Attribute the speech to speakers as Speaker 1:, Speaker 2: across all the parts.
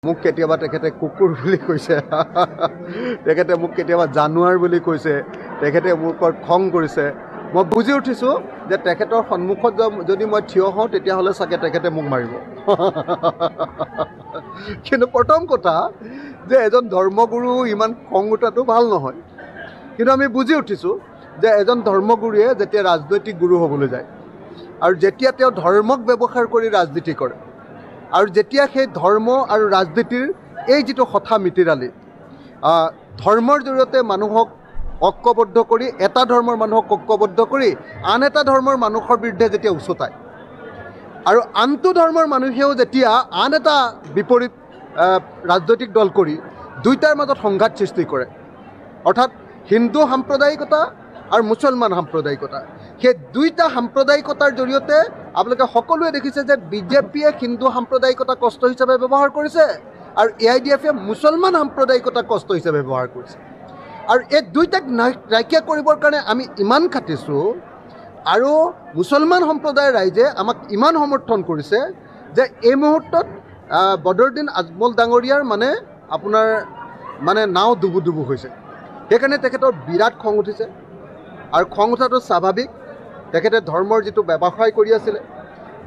Speaker 1: মোক কেতিয়াবা তেখেতে কুকুৰ বুলি কৈছে, তেখেতে মোক কেতিয়াবা জানুৱাৰ বুলি কৈছে, তেখেতে মোৰ ওপৰত খং কৰিছে। মই বুজি উঠিছোঁ যে তেখেতৰ সন্মুখত যদি মই থিয় হওঁ তেতিয়াহ'লে চাগে তেখেতে মোক মাৰিব। কিন্তু প্ৰথম কথা যে এজন ধৰ্মগুৰু ইমান খং উঠাটো ভাল নহয়। কিন্তু আমি বুজি উঠিছোঁ যে এজন ধৰ্মগুৰুৱে যেতিয়া ৰাজনৈতিক গুৰু হ'বলৈ যায় আৰু যেতিয়া তেওঁ ধৰ্মক ব্যৱহাৰ কৰি ৰাজনীতি কৰে আৰু যেতিয়া সেই ধৰ্ম আৰু ৰাজনীতিৰ এই যিটো হঠা মিতিৰালি, ধৰ্মৰ জৰিয়তে মানুহক ঐক্যবদ্ধ কৰি, এটা ধৰ্মৰ মানুহক ঐক্যবদ্ধ কৰি আন এটা ধৰ্মৰ মানুহৰ বিৰুদ্ধে যেতিয়া উচতায় আৰু আনটো ধৰ্মৰ মানুহেও যেতিয়া আন এটা বিপৰীত ৰাজনৈতিক দল কৰি দুইটাৰ মাজত সংঘাত সৃষ্টি কৰে, অৰ্থাৎ হিন্দু সাম্প্ৰদায়িকতা আৰু মুছলমান সাম্প্ৰদায়িকতা, সেই দুইটা সাম্প্ৰদায়িকতাৰ জৰিয়তে আপোনালোকে সকলোৱে দেখিছে যে বিজেপিয়ে হিন্দু সাম্প্ৰদায়িকতা কষ্ট হিচাপে ব্যৱহাৰ কৰিছে আৰু AIDFে মুছলমান সাম্প্ৰদায়িকতা কষ্ট হিচাপে ব্যৱহাৰ কৰিছে। আৰু এই দুইটাক নাইকিয়া কৰিবৰ কাৰণে আমি ইমান খাটিছোঁ আৰু মুছলমান সম্প্ৰদায়ৰ ৰাইজে আমাক ইমান সমৰ্থন কৰিছে যে এই মুহূৰ্তত বদৰুদ্দিন আজমল ডাঙৰীয়াৰ আপোনাৰ নাও ডুবু ডুবু হৈছে। সেইকাৰণে তেখেতৰ বিৰাট খং উঠিছে আৰু খং উঠাটো স্বাভাৱিক। তেখেতে ধৰ্মৰ যিটো ব্যৱসায় কৰি আছিলে,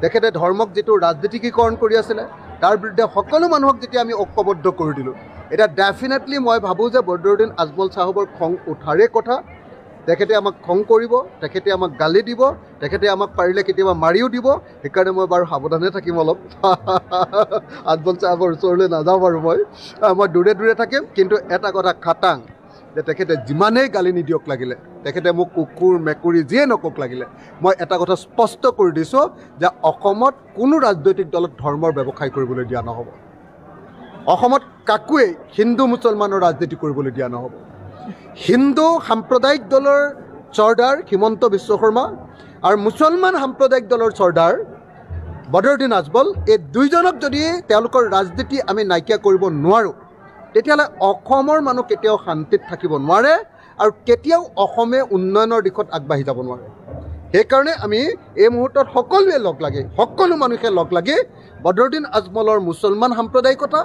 Speaker 1: তেখেতে ধৰ্মক যিটো ৰাজনীতিকীকৰণ কৰি আছিলে, তাৰ বিৰুদ্ধে সকলো মানুহক যেতিয়া আমি ঐক্যবদ্ধ কৰি দিলোঁ, এতিয়া ডেফিনেটলি মই ভাবোঁ যে বদৰুদ্দিন আজমল চাহাবৰ খং উঠাৰে কথা। তেখেতে আমাক খং কৰিব, তেখেতে আমাক গালি দিব, তেখেতে আমাক পাৰিলে কেতিয়াবা মাৰিও দিব। সেইকাৰণে মই বাৰু সাৱধানে থাকিম অলপ। আজমল চাহাবৰ ওচৰলৈ নাযাওঁ বাৰু, মই দূৰে দূৰে থাকিম। কিন্তু এটা কথা খাটাং যে তেখেতে যিমানেই গালি নিদিয়ক লাগিলে, তেখেতে মোক কুকুৰ মেকুৰী যিয়ে নকওক লাগিলে, মই এটা কথা স্পষ্ট কৰি দিছোঁ যে অসমত কোনো ৰাজনৈতিক দলত ধৰ্মৰ ব্যৱসায় কৰিবলৈ দিয়া নহ'ব। অসমত কাকোৱেই হিন্দু মুছলমানৰ ৰাজনীতি কৰিবলৈ দিয়া নহ'ব। হিন্দু সাম্প্ৰদায়িক দলৰ চৰ্দাৰ হিমন্ত বিশ্ব শৰ্মা আৰু মুছলমান সাম্প্ৰদায়িক দলৰ চৰ্দাৰ বদৰুদ্দিন আজমল, এই দুইজনক যদি তেওঁলোকৰ ৰাজনীতি আমি নাইকিয়া কৰিব নোৱাৰোঁ, তেতিয়াহ'লে অসমৰ মানুহ কেতিয়াও শান্তিত থাকিব নোৱাৰে আৰু কেতিয়াও অসমে উন্নয়নৰ দিশত আগবাঢ়ি যাব নোৱাৰে। সেইকাৰণে আমি এই মুহূৰ্তত সকলোৱে লগ লাগি, সকলো মানুহে লগ লাগি বদৰুদ্দিন আজমলৰ মুছলমান সাম্প্ৰদায়িকতা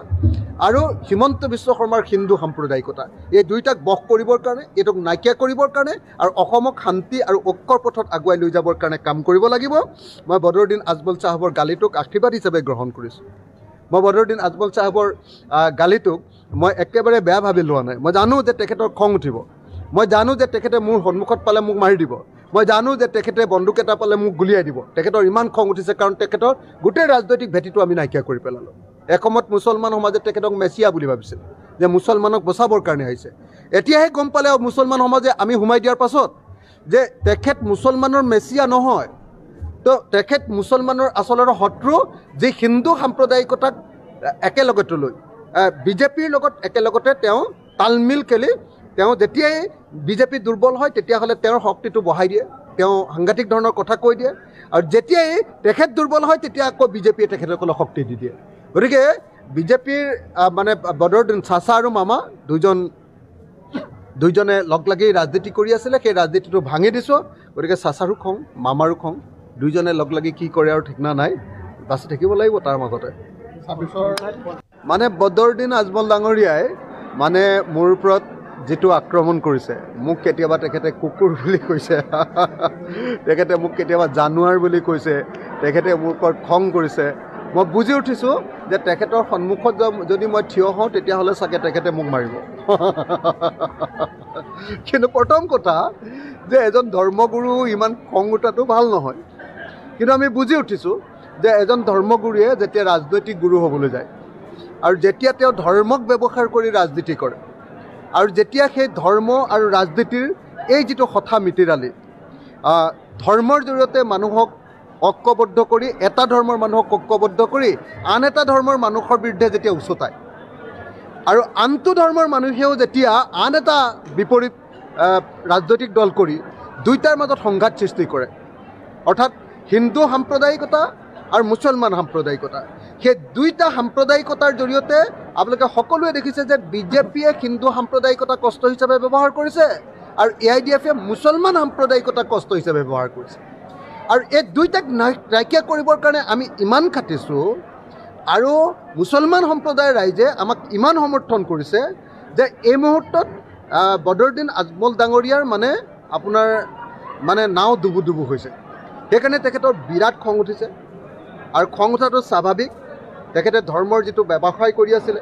Speaker 1: আৰু হিমন্ত বিশ্ব শৰ্মাৰ হিন্দু সাম্প্ৰদায়িকতা, এই দুইটাক বশ কৰিবৰ কাৰণে, এইটোক নাইকিয়া কৰিবৰ কাৰণে আৰু অসমক শান্তি আৰু ঐক্যৰ পথত আগুৱাই লৈ যাবৰ কাৰণে কাম কৰিব লাগিব। মই বদৰুদ্দিন আজমল চাহাবৰ গালিটোক আশীৰ্বাদ হিচাপে গ্ৰহণ কৰিছোঁ। মই বদৰুদ্দিন আজমল চাহাবৰ গালিটোক মই একেবাৰে বেয়া ভাবি লোৱা নাই। মই জানো যে তেখেতৰ খং উঠিব, মই জানো যে তেখেতে মোৰ সন্মুখত পালে মোক মাৰি দিব, মই জানো যে তেখেতে বন্দুক এটা পালে মোক গুলিয়াই দিব। তেখেতৰ ইমান খং উঠিছে কাৰণ তেখেতৰ গোটেই ৰাজনৈতিক ভেটিটো আমি নাইকিয়া কৰি পেলালোঁ। এসময়ত মুছলমান সমাজে তেখেতক মেছিয়া বুলি ভাবিছিল, যে মুছলমানক বচাবৰ কাৰণে আহিছে। এতিয়াহে গম পালে মুছলমান সমাজে আমি সোমাই দিয়াৰ পাছত যে তেখেত মুছলমানৰ মেছিয়া নহয়, তো তেখেত মুছলমানৰ আচলতে শত্ৰু, যি হিন্দু সাম্প্ৰদায়িকতাক একেলগতে লৈ বিজেপিৰ লগত একেলগতে তেওঁ তালমিল খেলি, তেওঁ যেতিয়াই বিজেপি দুৰ্বল হয় তেতিয়াহ'লে তেওঁৰ শক্তিটো বঢ়াই দিয়ে, তেওঁ সাংঘাতিক ধৰণৰ কথা কৈ দিয়ে, আৰু যেতিয়াই তেখেত দুৰ্বল হয় তেতিয়া আকৌ বিজেপিয়ে তেখেতসকলক শক্তি দি দিয়ে। গতিকে বিজেপিৰ বদৰুদ্দিন চাচা আৰু মামা দুইজনে লগ লাগি ৰাজনীতি কৰি আছিলে, সেই ৰাজনীতিটো ভাঙি দিছোঁ। গতিকে চাচাৰো খং, মামাৰো খং, দুইজনে লগ লাগি কি কৰে আৰু ঠিকনা নাই, বাচি থাকিব লাগিব তাৰ মাজতে। বদৰুদ্দিন আজমল ডাঙৰীয়াই মোৰ ওপৰত যিটো আক্ৰমণ কৰিছে, মোক কেতিয়াবা তেখেতে কুকুৰ বুলি কৈছে, তেখেতে মোক কেতিয়াবা জানুৱাৰ বুলি কৈছে, তেখেতে মোৰ ওপৰত খং কৰিছে। মই বুজি উঠিছোঁ যে তেখেতৰ সন্মুখত যদি মই থিয় হওঁ তেতিয়াহ'লে চাগে তেখেতে মোক মাৰিব। কিন্তু প্ৰথম কথা যে এজন ধৰ্মগুৰু ইমান খং উঠাটো ভাল নহয়। কিন্তু আমি বুজি উঠিছোঁ যে এজন ধৰ্মগুৰুৱে যেতিয়া ৰাজনৈতিক গুৰু হ'বলৈ যায় আৰু যেতিয়া তেওঁ ধৰ্মক ব্যৱহাৰ কৰি ৰাজনীতি কৰে আৰু যেতিয়া সেই ধৰ্ম আৰু ৰাজনীতিৰ এই যিটো হঠা মিতিৰালি, ধৰ্মৰ জৰিয়তে মানুহক ঐক্যবদ্ধ কৰি, এটা ধৰ্মৰ মানুহক ঐক্যবদ্ধ কৰি আন এটা ধৰ্মৰ মানুহৰ বিৰুদ্ধে যেতিয়া উচতায় আৰু আনটো ধৰ্মৰ মানুহেও যেতিয়া আন এটা বিপৰীত ৰাজনৈতিক দল কৰি দুইটাৰ মাজত সংঘাত সৃষ্টি কৰে, অৰ্থাৎ হিন্দু সাম্প্ৰদায়িকতা আৰু মুছলমান সাম্প্ৰদায়িকতা, সেই দুইটা সাম্প্ৰদায়িকতাৰ জৰিয়তে আপোনালোকে সকলোৱে দেখিছে যে বিজেপিয়ে হিন্দু সাম্প্ৰদায়িকতা কষ্ট হিচাপে ব্যৱহাৰ কৰিছে আৰু AIDFে মুছলমান সাম্প্ৰদায়িকতা কষ্ট হিচাপে ব্যৱহাৰ কৰিছে। আৰু এই দুইটাক নাইকিয়া কৰিবৰ কাৰণে আমি ইমান খাটিছোঁ আৰু মুছলমান সম্প্ৰদায়ৰ ৰাইজে আমাক ইমান সমৰ্থন কৰিছে যে এই মুহূৰ্তত বদৰুদ্দিন আজমল ডাঙৰীয়াৰ মানে আপোনাৰ মানে নাও ডুবু ডুবু হৈছে। সেইকাৰণে তেখেতৰ বিৰাট খং উঠিছে আৰু খং উঠাটো স্বাভাৱিক। তেখেতে ধৰ্মৰ যিটো ব্যৱসায় কৰি আছিলে